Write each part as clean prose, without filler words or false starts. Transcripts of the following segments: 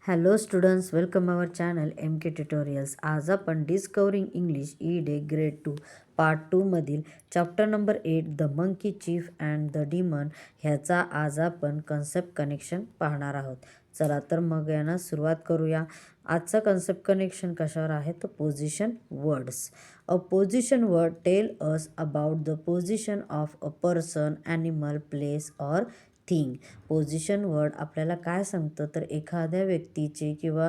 Hello students, welcome our channel M K tutorials. आज आपण discovering English ई-डे grade 2 part 2 मधील chapter number 8 the monkey chief and the demon ह्याचा आज आपण कन्सेप्ट कनेक्शन पाहणार आहोत. चला तर मग यांना सुरुवात करूया. आजचा कन्सेप्ट कनेक्शन कशावर आहे तर position words. A position word tell us about the position of a person, animal, place or thing. Position word आपल्याला काय सांगतं तर एखाद्या व्यक्तीची किंवा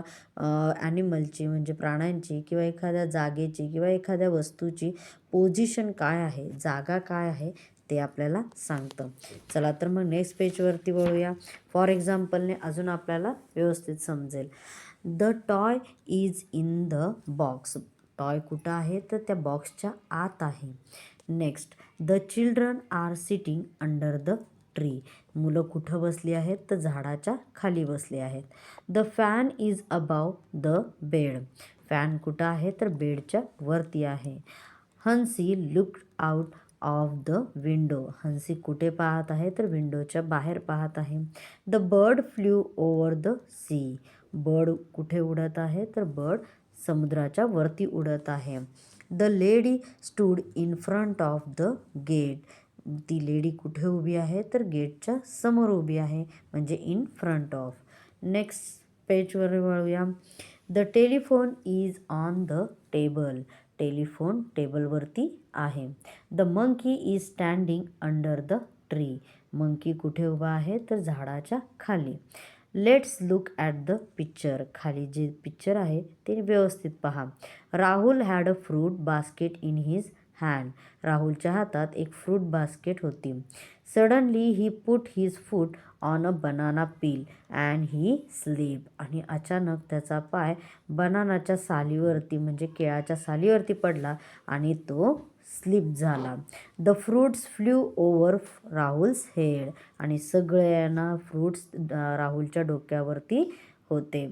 ॲनिमलची म्हणजे प्राण्यांची किंवा एखाद्या जागेची किंवा एखाद्या वस्तूची पोझिशन काय आहे, जागा काय आहे ते आपल्याला सांगतं. चला तर मग नेक्स्ट पेजवरती वळूया. फॉर एक्झाम्पलने अजून आपल्याला व्यवस्थित समजेल. The toy is in the box. Toy कुठं आहे तर त्या बॉक्सच्या आत आहे. Next, the children are sitting under the tree. मुलं कुठं बसली आहेत तर झाडाच्या खाली बसली आहेत. The fan is above the bed. Fan कुठं आहे तर बेडच्या वरती आहे. Hansi look out of the window. Hansi कुठे पाहत आहे तर विंडोच्या बाहेर पाहत आहे. The bird flew over the sea. Bird कुठे उडत आहे तर बर्ड समुद्राच्या वरती उडत आहे. The lady stood in front of the gate. ती लेडी कुठे उभी आहे तर गेटच्या समोर उभी आहे, म्हणजे इन फ्रंट ऑफ. नेक्स्ट पेजवर वळूया. The telephone is on the table. Telephone टेबलवरती आहे. The monkey is standing under the tree. Monkey कुठे उभा आहे तर झाडाच्या खाली. Let's look at the picture. खाली जे पिक्चर आहे ते व्यवस्थित पहा. Rahul had a fruit basket in his hand. राहुलच्या हातात एक फ्रूट बास्केट होती. Suddenly he put his foot on a banana peel and he sleep. आणि अचानक त्याचा पाय बनानाच्या सालीवरती म्हणजे केळाच्या सालीवरती पडला आणि तो स्लीप झाला. The fruits flew over Rahul's head. आणि सगळ्यांना फ्रूट्स राहुलच्या डोक्यावरती होते.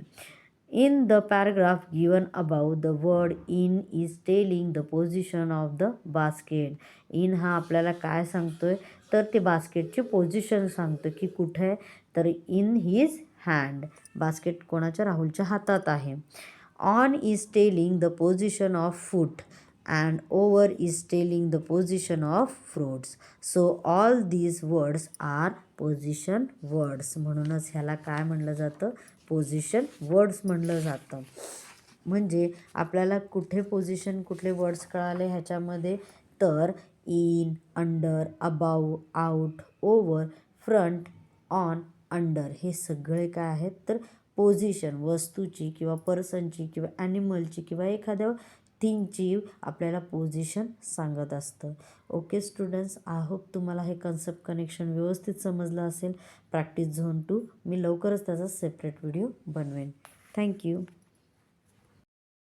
In the paragraph given above, the word in is telling the position of the basket. In हा आपल्याला काय सांगतोय तर ते बास्केटची पोझिशन सांगतो की कुठे आहे तर इन हिज हँड. बास्केट कोणाच्या राहुलच्या हातात आहे. On is telling the position of foot and over is telling the position of fruits. So all these words are position words. म्हणूनच ह्याला काय म्हणलं जातं पोझिशन वर्ड्स म्हणलं जातं. म्हणजे आपल्याला कुठे पोझिशन कुठले वर्ड्स कळाले ह्याच्यामध्ये तर in, under, above, out, over, front, on, under हे सगळे काय आहेत तर पोझिशन वस्तूची किंवा पर्सनची किंवा ॲनिमलची किंवा एखाद्या थिंगची आपल्याला पोझिशन सांगत असतं. ओके स्टुडंट्स, आय होप तुम्हाला हे कन्सेप्ट कनेक्शन व्यवस्थित समजलं असेल. प्रॅक्टिस झोन 2 मी लवकरच त्याचा सेपरेट व्हिडिओ बनवेन. थँक्यू.